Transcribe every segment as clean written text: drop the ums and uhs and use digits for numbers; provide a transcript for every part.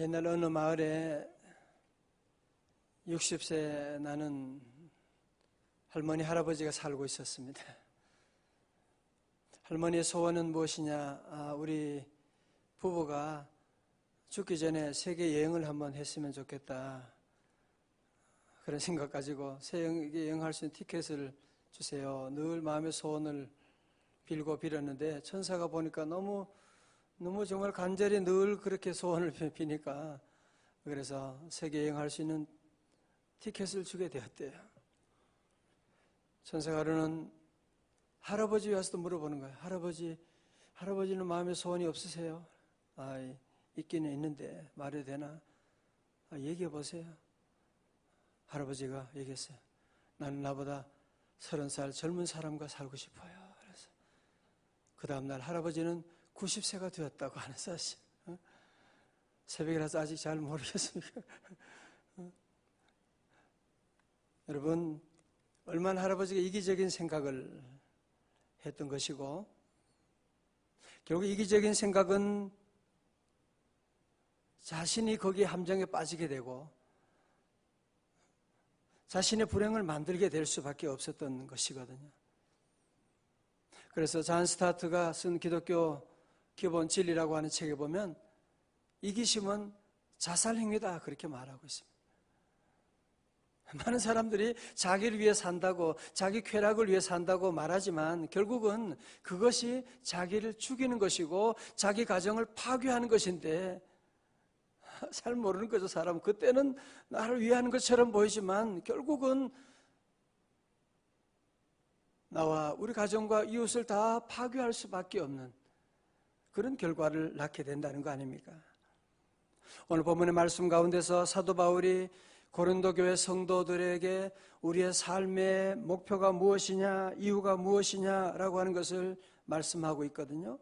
옛날 어느 마을에 60세 나는 할머니, 할아버지가 살고 있었습니다. 할머니의 소원은 무엇이냐? 우리 부부가 죽기 전에 세계 여행을 한번 했으면 좋겠다. 그런 생각 가지고 세계 여행할 수 있는 티켓을 주세요. 늘 마음의 소원을 빌고 빌었는데 천사가 보니까 너무 정말 간절히 늘 그렇게 소원을 비니까 그래서 세계 여행할 수 있는 티켓을 주게 되었대요. 천사가 그러는 할아버지 와서 또 물어보는 거예요. 할아버지는 마음에 소원이 없으세요? 있기는 있는데 말해도 되나? 얘기해 보세요. 할아버지가 얘기했어요. 나는 나보다 30살 젊은 사람과 살고 싶어요. 그래서 그 다음날 할아버지는 90세가 되었다고 하는 사실. 새벽이라서 아직 잘 모르겠습니다. 여러분, 얼마나 할아버지가 이기적인 생각을 했던 것이고, 결국 이기적인 생각은 자신이 거기에 함정에 빠지게 되고 자신의 불행을 만들게 될 수밖에 없었던 것이거든요. 그래서 잔 스타트가 쓴 기독교 기본 진리라고 하는 책에 보면 이기심은 자살 행위다 그렇게 말하고 있습니다. 많은 사람들이 자기를 위해 산다고, 자기 쾌락을 위해 산다고 말하지만 결국은 그것이 자기를 죽이는 것이고 자기 가정을 파괴하는 것인데 잘 모르는 거죠, 사람은. 그때는 나를 위하는 것처럼 보이지만 결국은 나와 우리 가정과 이웃을 다 파괴할 수밖에 없는 그런 결과를 낳게 된다는 거 아닙니까? 오늘 본문의 말씀 가운데서 사도 바울이 고린도 교회 성도들에게 우리의 삶의 목표가 무엇이냐, 이유가 무엇이냐라고 하는 것을 말씀하고 있거든요.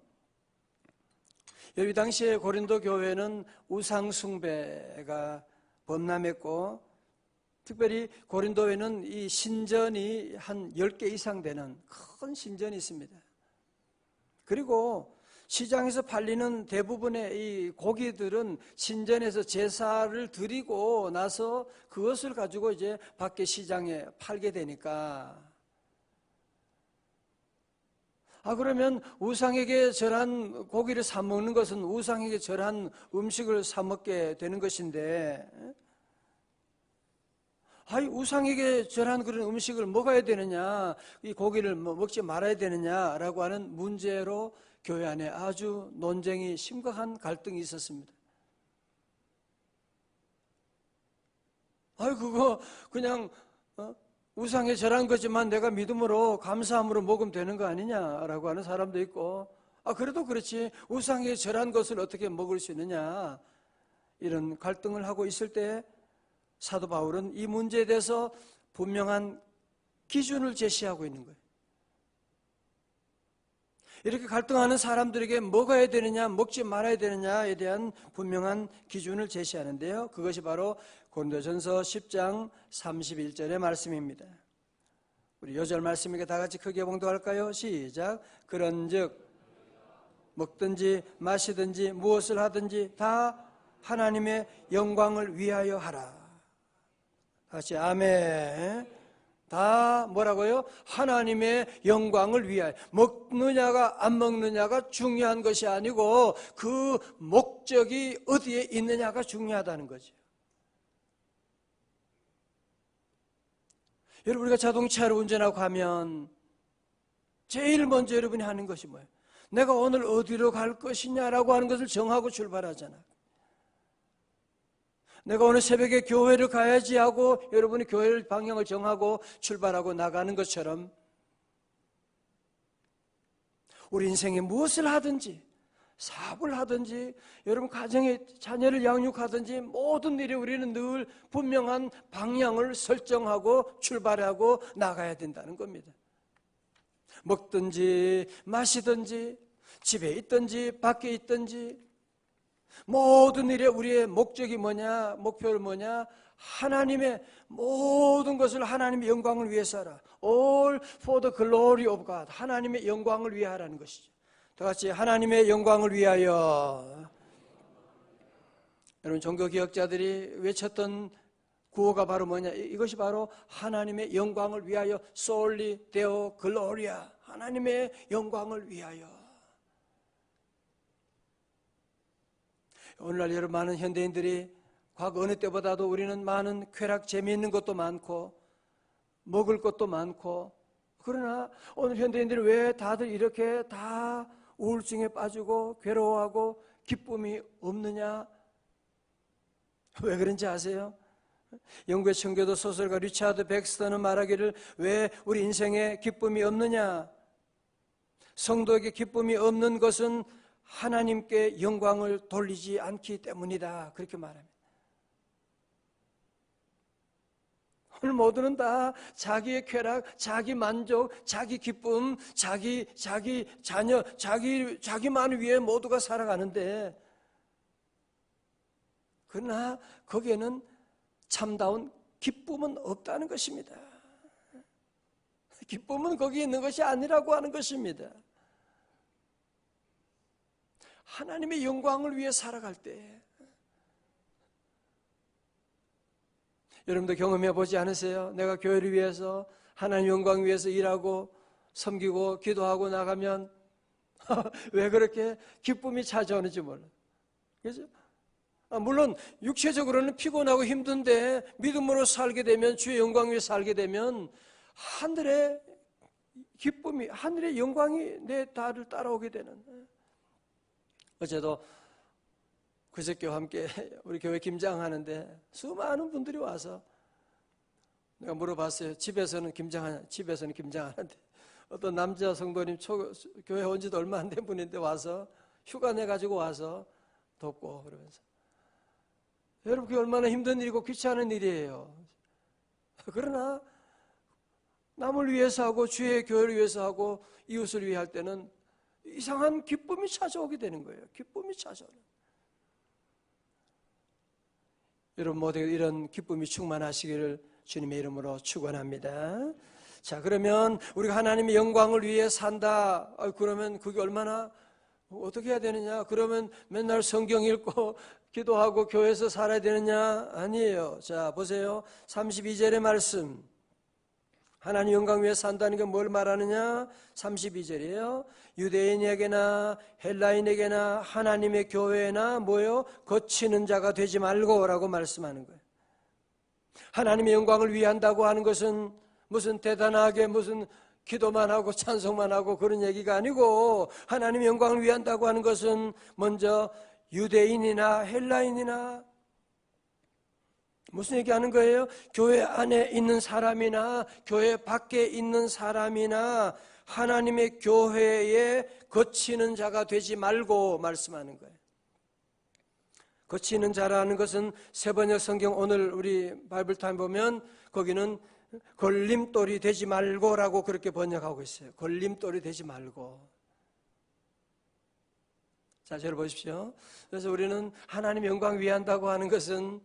이 당시에 고린도 교회는 우상 숭배가 범람했고 특별히 고린도에는 이 신전이 한 10개 이상 되는 큰 신전이 있습니다. 그리고 시장에서 팔리는 대부분의 이 고기들은 신전에서 제사를 드리고 나서 그것을 가지고 이제 밖에 시장에 팔게 되니까 그러면 우상에게 절한 고기를 사 먹는 것은 우상에게 절한 음식을 사 먹게 되는 것인데 우상에게 절한 그런 음식을 먹어야 되느냐, 이 고기를 먹지 말아야 되느냐라고 하는 문제로 교회 안에 아주 논쟁이 심각한 갈등이 있었습니다. 그거 그냥 우상에 절한 거지만 내가 믿음으로 감사함으로 먹으면 되는 거 아니냐라고 하는 사람도 있고, 그래도 그렇지 우상에 절한 것을 어떻게 먹을 수 있느냐, 이런 갈등을 하고 있을 때 사도 바울은 이 문제에 대해서 분명한 기준을 제시하고 있는 거예요. 이렇게 갈등하는 사람들에게 먹어야 되느냐 먹지 말아야 되느냐에 대한 분명한 기준을 제시하는데요, 그것이 바로 고린도전서 10장 31절의 말씀입니다. 우리 요절 말씀이니까 다 같이 크게 봉독할까요? 시작. 그런즉 먹든지 마시든지 무엇을 하든지 다 하나님의 영광을 위하여 하라. 다시 아멘. 다 뭐라고요? 하나님의 영광을 위하여. 먹느냐가 안 먹느냐가 중요한 것이 아니고 그 목적이 어디에 있느냐가 중요하다는 거죠. 여러분, 우리가 자동차를 운전하고 가면 제일 먼저 여러분이 하는 것이 뭐예요? 내가 오늘 어디로 갈 것이냐라고 하는 것을 정하고 출발하잖아요. 내가 오늘 새벽에 교회를 가야지 하고 여러분이 교회 방향을 정하고 출발하고 나가는 것처럼 우리 인생에 무엇을 하든지, 사업을 하든지, 여러분 가정에 자녀를 양육하든지 모든 일에 우리는 늘 분명한 방향을 설정하고 출발하고 나가야 된다는 겁니다. 먹든지 마시든지 집에 있든지 밖에 있든지 모든 일에 우리의 목적이 뭐냐, 목표를 뭐냐, 하나님의 모든 것을 하나님의 영광을 위해서 하라. All for the glory of God. 하나님의 영광을 위해 하라는 것이죠. 다 같이 하나님의 영광을 위하여. 여러분, 종교개혁자들이 외쳤던 구호가 바로 뭐냐? 이것이 바로 하나님의 영광을 위하여, Soli Deo Gloria, 하나님의 영광을 위하여. 오늘날 여러분, 많은 현대인들이 과거 어느 때보다도 우리는 많은 쾌락, 재미있는 것도 많고 먹을 것도 많고, 그러나 오늘 현대인들이 왜 다들 이렇게 다 우울증에 빠지고 괴로워하고 기쁨이 없느냐? 왜 그런지 아세요? 영국의 청교도 소설가 리차드 백스터는 말하기를, 왜 우리 인생에 기쁨이 없느냐? 성도에게 기쁨이 없는 것은 하나님께 영광을 돌리지 않기 때문이다, 그렇게 말합니다. 오늘 모두는 다 자기의 쾌락, 자기 만족, 자기 기쁨, 자기 자녀, 자기만 위해 모두가 살아가는데, 그러나 거기에는 참다운 기쁨은 없다는 것입니다. 기쁨은 거기에 있는 것이 아니라고 하는 것입니다. 하나님의 영광을 위해 살아갈 때, 여러분도 경험해 보지 않으세요? 내가 교회를 위해서, 하나님 영광 위해서 일하고 섬기고 기도하고 나가면 왜 그렇게 기쁨이 찾아오는지 몰라요. 그렇죠? 물론 육체적으로는 피곤하고 힘든데 믿음으로 살게 되면, 주의 영광 위에 살게 되면 하늘의 기쁨이, 하늘의 영광이 내 달을 따라오게 되는. 어제도 그저께와 함께 우리 교회 김장하는데 수많은 분들이 와서, 내가 물어봤어요. 집에서는 김장하는데 어떤 남자 성도님, 교회 온 지도 얼마 안 된 분인데 와서 휴가 내가지고 와서 돕고 그러면서, 여러분, 그게 얼마나 힘든 일이고 귀찮은 일이에요. 그러나 남을 위해서 하고 주의 교회를 위해서 하고 이웃을 위해 할 때는 이상한 기쁨이 찾아오게 되는 거예요. 기쁨이 찾아오는. 여러분 모두 이런 기쁨이 충만하시기를 주님의 이름으로 축원합니다. 자, 그러면 우리가 하나님의 영광을 위해 산다. 그러면 그게 얼마나, 어떻게 해야 되느냐? 그러면 맨날 성경 읽고 기도하고 교회에서 살아야 되느냐? 아니에요. 자, 보세요. 32절의 말씀. 하나님 영광 위에 산다는 게 뭘 말하느냐? 32절이에요. 유대인에게나 헬라인에게나 하나님의 교회나 뭐요? 거치는 자가 되지 말고 라고 말씀하는 거예요. 하나님의 영광을 위한다고 하는 것은 무슨 대단하게 무슨 기도만 하고 찬송만 하고 그런 얘기가 아니고, 하나님의 영광을 위한다고 하는 것은 먼저 유대인이나 헬라인이나, 무슨 얘기하는 거예요? 교회 안에 있는 사람이나 교회 밖에 있는 사람이나 하나님의 교회에 거치는 자가 되지 말고 말씀하는 거예요. 거치는 자라는 것은 세번역 성경, 오늘 우리 바이블타임 보면 거기는 걸림돌이 되지 말고라고 그렇게 번역하고 있어요. 걸림돌이 되지 말고. 자, 저를 보십시오. 그래서 우리는 하나님 영광 위한다고 하는 것은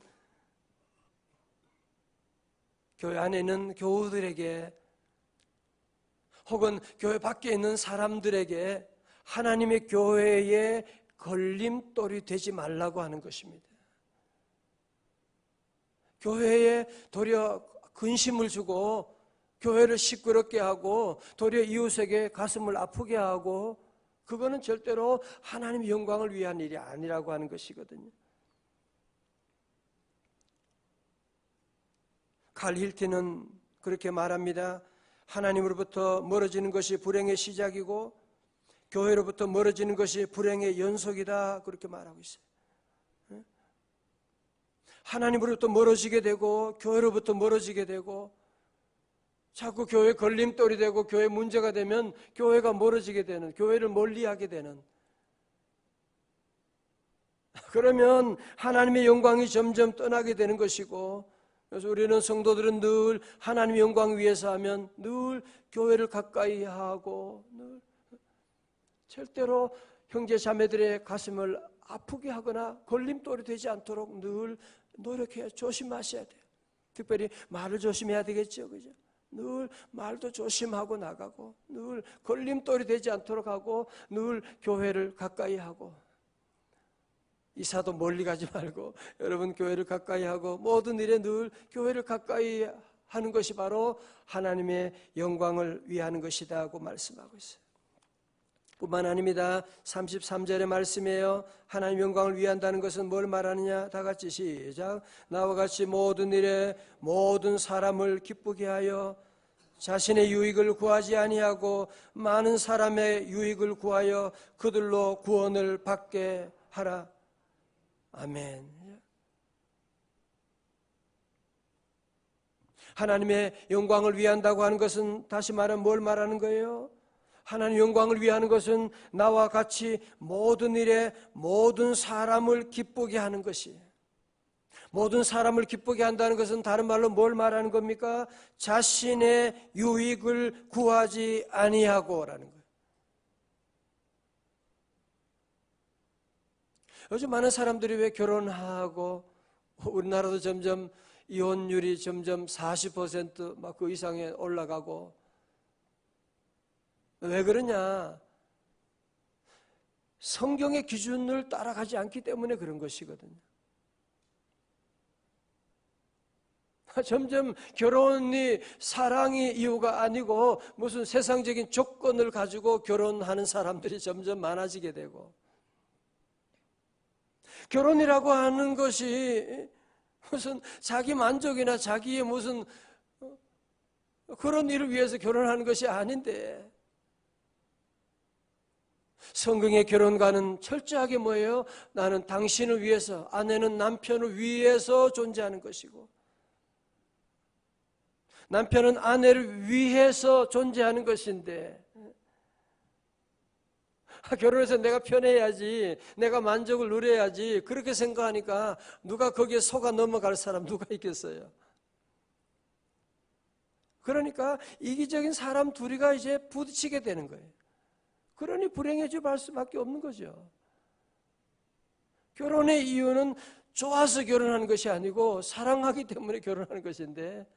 교회 안에 있는 교우들에게 혹은 교회 밖에 있는 사람들에게 하나님의 교회에 걸림돌이 되지 말라고 하는 것입니다. 교회에 도리어 근심을 주고 교회를 시끄럽게 하고 도리어 이웃에게 가슴을 아프게 하고, 그거는 절대로 하나님의 영광을 위한 일이 아니라고 하는 것이거든요. 칼 힐티는 그렇게 말합니다. 하나님으로부터 멀어지는 것이 불행의 시작이고 교회로부터 멀어지는 것이 불행의 연속이다, 그렇게 말하고 있어요. 하나님으로부터 멀어지게 되고 교회로부터 멀어지게 되고 자꾸 교회 걸림돌이 되고 교회 문제가 되면 교회가 멀어지게 되는, 교회를 멀리하게 되는, 그러면 하나님의 영광이 점점 떠나게 되는 것이고, 그래서 우리는 성도들은 늘 하나님의 영광 위해서 하면 늘 교회를 가까이 하고 늘 절대로 형제 자매들의 가슴을 아프게 하거나 걸림돌이 되지 않도록 늘 노력해야, 조심하셔야 돼요. 특별히 말을 조심해야 되겠죠, 그죠? 늘 말도 조심하고 나가고 늘 걸림돌이 되지 않도록 하고 늘 교회를 가까이 하고. 이사도 멀리 가지 말고 여러분 교회를 가까이 하고 모든 일에 늘 교회를 가까이 하는 것이 바로 하나님의 영광을 위하는 것이다 하고 말씀하고 있어요. 뿐만 아닙니다. 33절의 말씀이에요. 하나님 영광을 위한다는 것은 뭘 말하느냐? 다 같이 시작. 나와 같이 모든 일에 모든 사람을 기쁘게 하여 자신의 유익을 구하지 아니하고 많은 사람의 유익을 구하여 그들로 구원을 받게 하라. 아멘. 하나님의 영광을 위한다고 하는 것은 다시 말하면 뭘 말하는 거예요? 하나님 영광을 위하는 것은 나와 같이 모든 일에 모든 사람을 기쁘게 하는 것이에요. 모든 사람을 기쁘게 한다는 것은 다른 말로 뭘 말하는 겁니까? 자신의 유익을 구하지 아니하고라는 거예요. 요즘 많은 사람들이 왜 결혼하고 우리나라도 점점 이혼율이 점점 40% 막 그 이상에 올라가고 왜 그러냐? 성경의 기준을 따라가지 않기 때문에 그런 것이거든요. 점점 결혼이 사랑이 이유가 아니고 무슨 세상적인 조건을 가지고 결혼하는 사람들이 점점 많아지게 되고 결혼이라고 하는 것이 무슨 자기 만족이나 자기의 무슨 그런 일을 위해서 결혼하는 것이 아닌데 성경의 결혼과는 철저하게 뭐예요? 나는 당신을 위해서, 아내는 남편을 위해서 존재하는 것이고 남편은 아내를 위해서 존재하는 것인데 결혼해서 내가 편해야지, 내가 만족을 누려야지 그렇게 생각하니까 누가 거기에 속아 넘어갈 사람 누가 있겠어요? 그러니까 이기적인 사람 둘이가 이제 부딪히게 되는 거예요. 그러니 불행해져 갈 수밖에 없는 거죠. 결혼의 이유는 좋아서 결혼하는 것이 아니고 사랑하기 때문에 결혼하는 것인데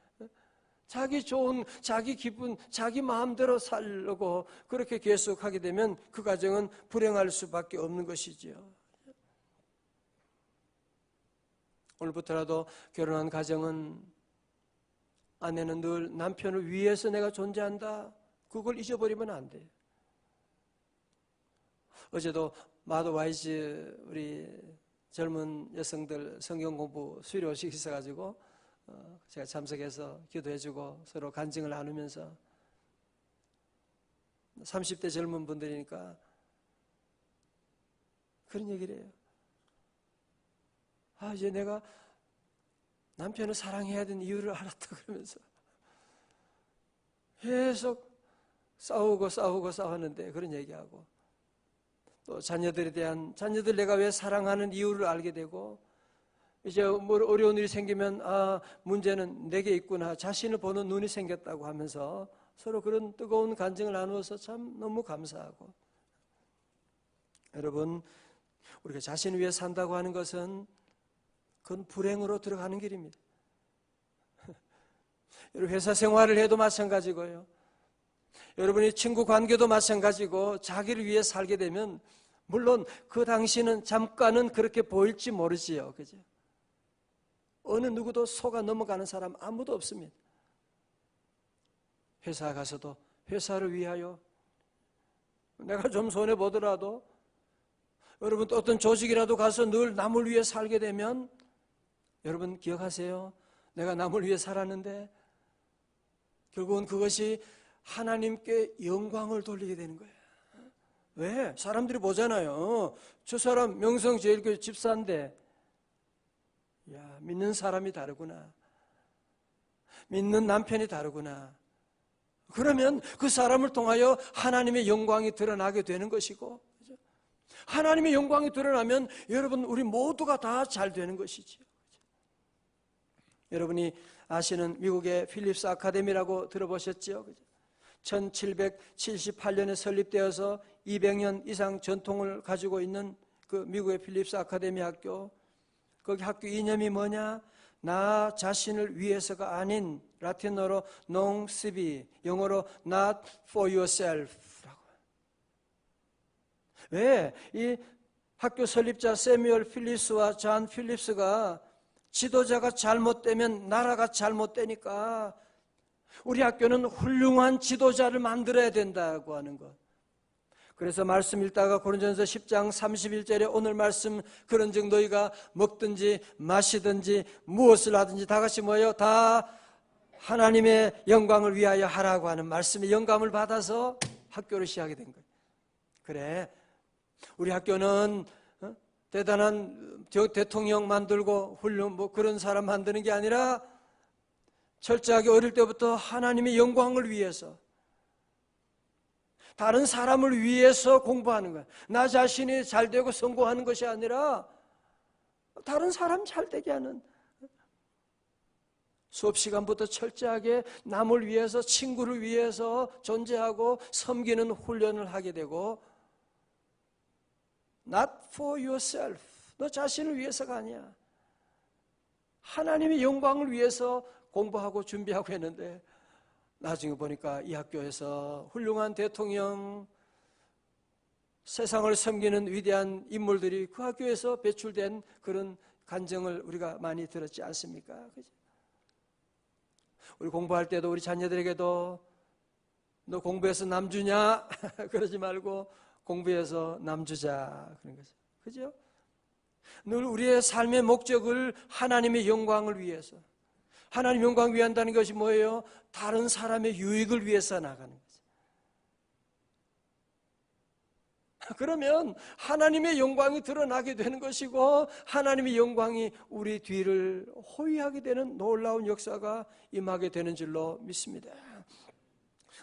자기 좋은, 자기 기분, 자기 마음대로 살려고 그렇게 계속하게 되면 그 가정은 불행할 수밖에 없는 것이지요. 오늘부터라도 결혼한 가정은 아내는 늘 남편을 위해서 내가 존재한다. 그걸 잊어버리면 안 돼요. 어제도 마더 와이즈 우리 젊은 여성들 성경 공부 수료식 있어가지고 제가 참석해서 기도해주고 서로 간증을 나누면서 30대 젊은 분들이니까 그런 얘기를 해요. 이제 내가 남편을 사랑해야 되는 이유를 알았다 그러면서 계속 싸우는데 그런 얘기하고 또 자녀들에 대한 자녀들 내가 왜 사랑하는 이유를 알게 되고 이제 뭐 어려운 일이 생기면 문제는 내게 있구나 자신을 보는 눈이 생겼다고 하면서 서로 그런 뜨거운 간증을 나누어서 참 너무 감사하고 여러분 우리가 자신을 위해 산다고 하는 것은 그건 불행으로 들어가는 길입니다. 여러분 회사 생활을 해도 마찬가지고요. 여러분이 친구 관계도 마찬가지고 자기를 위해 살게 되면 물론 그 당시는 잠깐은 그렇게 보일지 모르지요. 그죠? 어느 누구도 속아 넘어가는 사람 아무도 없습니다. 회사 가서도 회사를 위하여 내가 좀 손해보더라도 여러분 또 어떤 조직이라도 가서 늘 남을 위해 살게 되면 여러분 기억하세요. 내가 남을 위해 살았는데 결국은 그것이 하나님께 영광을 돌리게 되는 거예요. 왜? 사람들이 보잖아요. 저 사람 명성제일교회 집사인데 야, 믿는 사람이 다르구나. 믿는 남편이 다르구나. 그러면 그 사람을 통하여 하나님의 영광이 드러나게 되는 것이고 그렇죠? 하나님의 영광이 드러나면 여러분 우리 모두가 다 잘 되는 것이지요. 그렇죠? 여러분이 아시는 미국의 필립스 아카데미라고 들어보셨죠? 그렇죠? 1778년에 설립되어서 200년 이상 전통을 가지고 있는 그 미국의 필립스 아카데미 학교 거기 학교 이념이 뭐냐? 나 자신을 위해서가 아닌 라틴어로 non sibi, 영어로 not for yourself 라고. 왜? 이 학교 설립자 세뮤얼 필립스와 존 필립스가 지도자가 잘못되면 나라가 잘못되니까 우리 학교는 훌륭한 지도자를 만들어야 된다고 하는 것. 그래서 말씀 읽다가 고린도전서 10장 31절에 오늘 말씀, 그런즉 너희가 먹든지 마시든지 무엇을 하든지 다 같이 뭐예요? 다 하나님의 영광을 위하여 하라고 하는 말씀에 영감을 받아서 학교를 시작하게 된 거예요. 그래, 우리 학교는 대단한 대통령 만들고 훌륭 그런 사람 만드는 게 아니라 철저하게 어릴 때부터 하나님의 영광을 위해서, 다른 사람을 위해서 공부하는 거야. 나 자신이 잘되고 성공하는 것이 아니라 다른 사람 잘되게 하는, 수업 시간부터 철저하게 남을 위해서, 친구를 위해서 존재하고 섬기는 훈련을 하게 되고, Not for yourself, 너 자신을 위해서가 아니야. 하나님의 영광을 위해서 공부하고 준비하고 했는데 나중에 보니까 이 학교에서 훌륭한 대통령, 세상을 섬기는 위대한 인물들이 그 학교에서 배출된 그런 간증을 우리가 많이 들었지 않습니까? 그죠? 우리 공부할 때도 우리 자녀들에게도 너 공부해서 남주냐? 그러지 말고 공부해서 남주자, 그런 거죠. 그죠? 늘 우리의 삶의 목적을 하나님의 영광을 위해서, 하나님 영광 위한다는 것이 뭐예요? 다른 사람의 유익을 위해서 나가는 거죠. 그러면 하나님의 영광이 드러나게 되는 것이고 하나님의 영광이 우리 뒤를 호위하게 되는 놀라운 역사가 임하게 되는 줄로 믿습니다.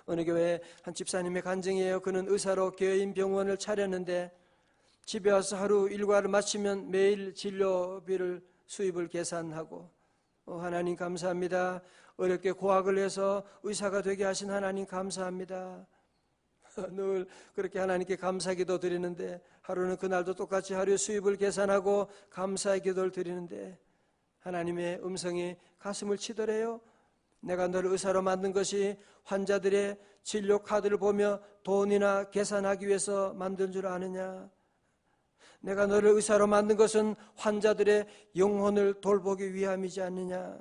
어느 교회 한 집사님의 간증이에요. 그는 의사로 개인 병원을 차렸는데 집에 와서 하루 일과를 마치면 매일 진료비를 수입을 계산하고, 하나님 감사합니다. 어렵게 고학을 해서 의사가 되게 하신 하나님 감사합니다. 늘 그렇게 하나님께 감사기도 드리는데, 하루는 그날도 똑같이 하루의 수입을 계산하고 감사의 기도를 드리는데 하나님의 음성이 가슴을 치더래요. 내가 너를 의사로 만든 것이 환자들의 진료 카드를 보며 돈이나 계산하기 위해서 만든 줄 아느냐? 내가 너를 의사로 만든 것은 환자들의 영혼을 돌보기 위함이지 않느냐?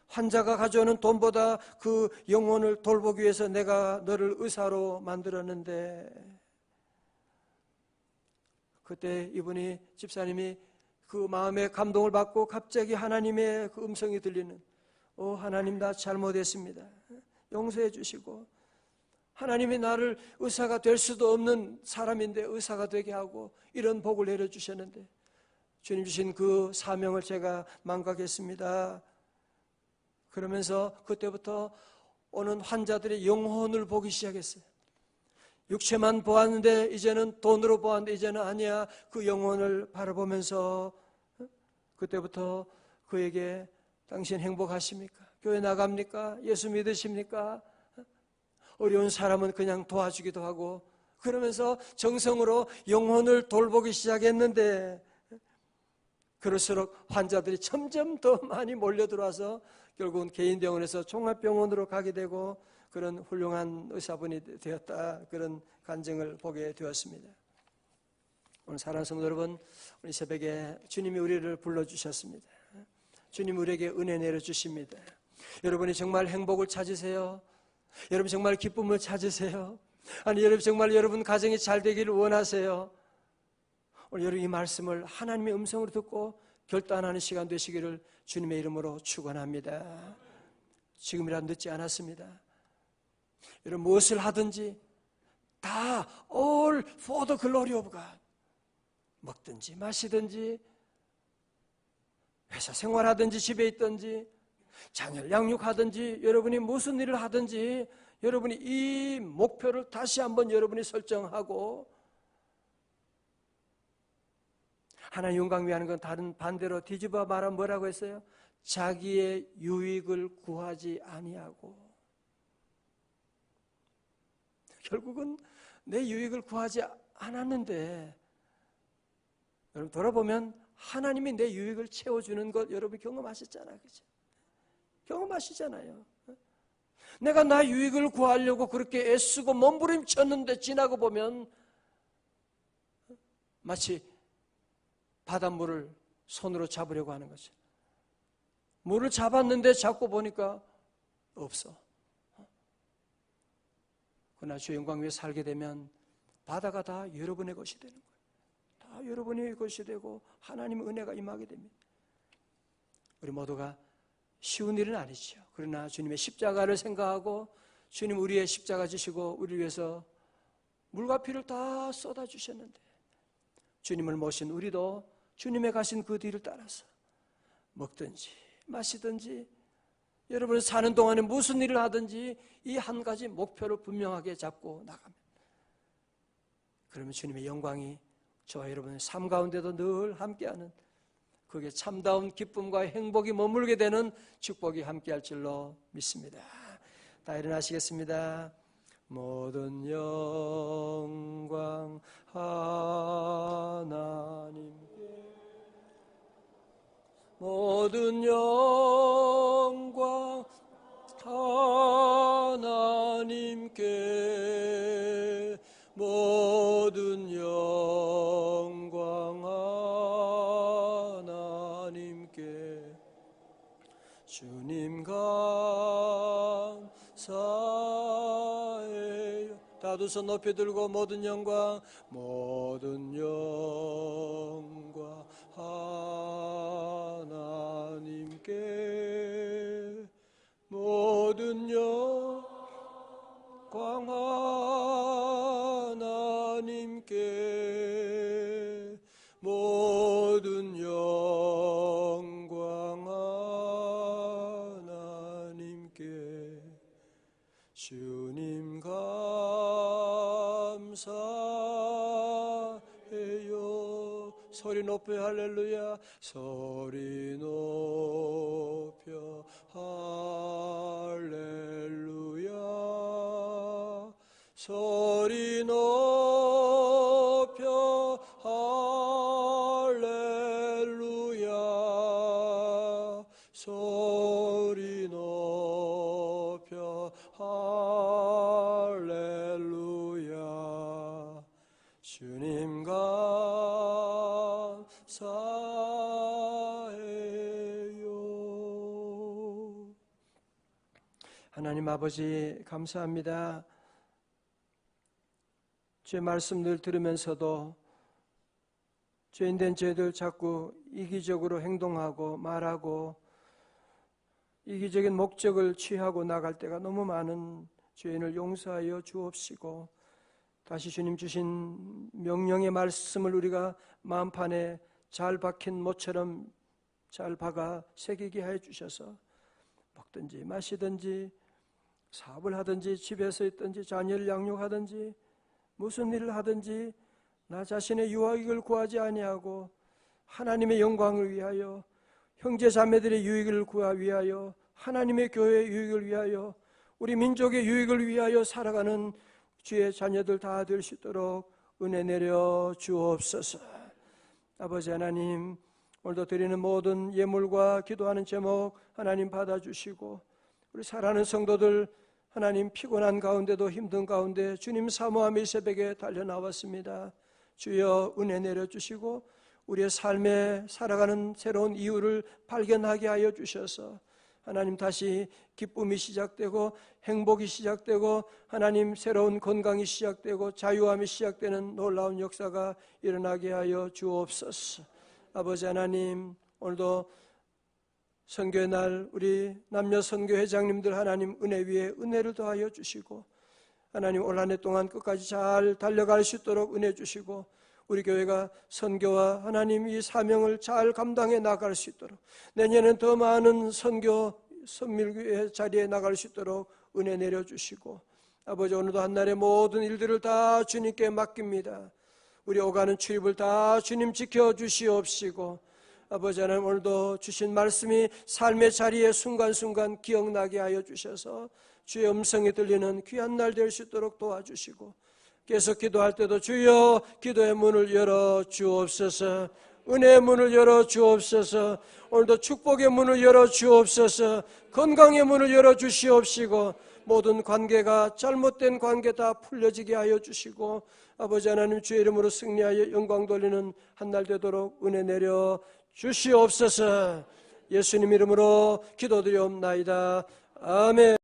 환자가 가져오는 돈보다 그 영혼을 돌보기 위해서 내가 너를 의사로 만들었는데, 그때 이분이, 집사님이 그 마음에 감동을 받고 갑자기 하나님의 그 음성이 들리는, 하나님 나 잘못했습니다. 용서해 주시고, 하나님이 나를 의사가 될 수도 없는 사람인데 의사가 되게 하고 이런 복을 내려주셨는데 주님 주신 그 사명을 제가 망각했습니다. 그러면서 그때부터 오는 환자들의 영혼을 보기 시작했어요. 육체만 보았는데 이제는 돈으로 보았는데 이제는 아니야. 그 영혼을 바라보면서 그때부터 그에게 당신 행복하십니까? 교회 나갑니까? 예수 믿으십니까? 어려운 사람은 그냥 도와주기도 하고, 그러면서 정성으로 영혼을 돌보기 시작했는데 그럴수록 환자들이 점점 더 많이 몰려들어와서 결국은 개인병원에서 종합병원으로 가게 되고 그런 훌륭한 의사분이 되었다, 그런 간증을 보게 되었습니다. 오늘 사랑하는 성도 여러분, 우리 새벽에 주님이 우리를 불러주셨습니다. 주님 우리에게 은혜 내려주십니다. 여러분이 정말 행복을 찾으세요? 여러분 정말 기쁨을 찾으세요? 아니 여러분 정말 여러분 가정이 잘 되기를 원하세요? 오늘 여러분 이 말씀을 하나님의 음성으로 듣고 결단하는 시간 되시기를 주님의 이름으로 축원합니다. 지금이라 늦지 않았습니다. 여러분 무엇을 하든지 다 all for the glory of God, 먹든지 마시든지 회사 생활하든지 집에 있든지 자녀를 양육하든지 여러분이 무슨 일을 하든지 여러분이 이 목표를 다시 한번 여러분이 설정하고, 하나님 영광 위하는 건 다른 반대로 뒤집어 말하면 뭐라고 했어요? 자기의 유익을 구하지 아니하고. 결국은 내 유익을 구하지 않았는데, 여러분 돌아보면 하나님이 내 유익을 채워주는 것 여러분 경험하셨잖아요. 그죠? 경험하시잖아요. 내가 나 유익을 구하려고 그렇게 애쓰고 몸부림쳤는데 지나고 보면 마치 바닷물을 손으로 잡으려고 하는 거죠. 물을 잡았는데 잡고 보니까 없어. 그러나 주 영광 위에 살게 되면 바다가 다 여러분의 것이 되는 거예요. 다 여러분의 것이 되고 하나님의 은혜가 임하게 됩니다. 우리 모두가 쉬운 일은 아니죠. 그러나 주님의 십자가를 생각하고 주님 우리의 십자가 지시고 우리를 위해서 물과 피를 다 쏟아주셨는데 주님을 모신 우리도 주님의 가신 그 뒤를 따라서 먹든지 마시든지 여러분 사는 동안에 무슨 일을 하든지 이 한 가지 목표를 분명하게 잡고 나가면 그러면 주님의 영광이 저와 여러분의 삶 가운데도 늘 함께하는 그게 참다운 기쁨과 행복이 머물게 되는 축복이 함께할 줄로 믿습니다. 다 일어나시겠습니다. 모든 영광 하나님께 모든 영광 하나님께 모든 영광 하나님께 주님 감사해요. 다 두 손 높이 들고 모든 영광 하나님께 모든 영광 하나님께 모든 영광 하나님께 주님 감사해요. 소리 높여 할렐루야. 소리 높여 할렐루야. 소리 높여 할렐루야. 소리 높여 할렐루야. 주님 감사해요. 하나님 아버지 감사합니다. 주의 말씀들 들으면서도 죄인된 저희들 자꾸 이기적으로 행동하고 말하고 이기적인 목적을 취하고 나갈 때가 너무 많은 죄인을 용서하여 주옵시고 다시 주님 주신 명령의 말씀을 우리가 마음판에 잘 박힌 못처럼 잘 박아 새기게 해 주셔서 먹든지 마시든지 사업을 하든지 집에서 있든지 자녀를 양육하든지 무슨 일을 하든지 나 자신의 유익을 구하지 아니하고 하나님의 영광을 위하여 형제 자매들의 유익을 구하기 위하여 하나님의 교회의 유익을 위하여 우리 민족의 유익을 위하여 살아가는 주의 자녀들 다 될 수 있도록 은혜 내려 주옵소서. 아버지 하나님 오늘도 드리는 모든 예물과 기도하는 제목 하나님 받아주시고 우리 사랑하는 성도들 하나님 피곤한 가운데도 힘든 가운데 주님 사모하며 이 새벽에 달려나왔습니다. 주여 은혜 내려주시고 우리의 삶에 살아가는 새로운 이유를 발견하게 하여 주셔서 하나님 다시 기쁨이 시작되고 행복이 시작되고 하나님 새로운 건강이 시작되고 자유함이 시작되는 놀라운 역사가 일어나게 하여 주옵소서. 아버지 하나님 오늘도 선교의 날 우리 남녀 선교 회장님들 하나님 은혜 위에 은혜를 더하여 주시고 하나님 올 한 해 동안 끝까지 잘 달려갈 수 있도록 은혜 주시고 우리 교회가 선교와 하나님 이 사명을 잘 감당해 나갈 수 있도록 내년엔 더 많은 선교 선밀교회 자리에 나갈 수 있도록 은혜 내려주시고 아버지 오늘도 한날의 모든 일들을 다 주님께 맡깁니다. 우리 오가는 출입을 다 주님 지켜주시옵시고 아버지 하나님 오늘도 주신 말씀이 삶의 자리에 순간순간 기억나게 하여 주셔서 주의 음성이 들리는 귀한 날 될 수 있도록 도와주시고 계속 기도할 때도 주여 기도의 문을 열어 주옵소서. 은혜의 문을 열어 주옵소서. 오늘도 축복의 문을 열어 주옵소서. 건강의 문을 열어 주시옵시고 모든 관계가 잘못된 관계 다 풀려지게 하여 주시고 아버지 하나님 주의 이름으로 승리하여 영광 돌리는 한 날 되도록 은혜 내려 주시옵소서. 예수님 이름으로 기도드리옵나이다. 아멘.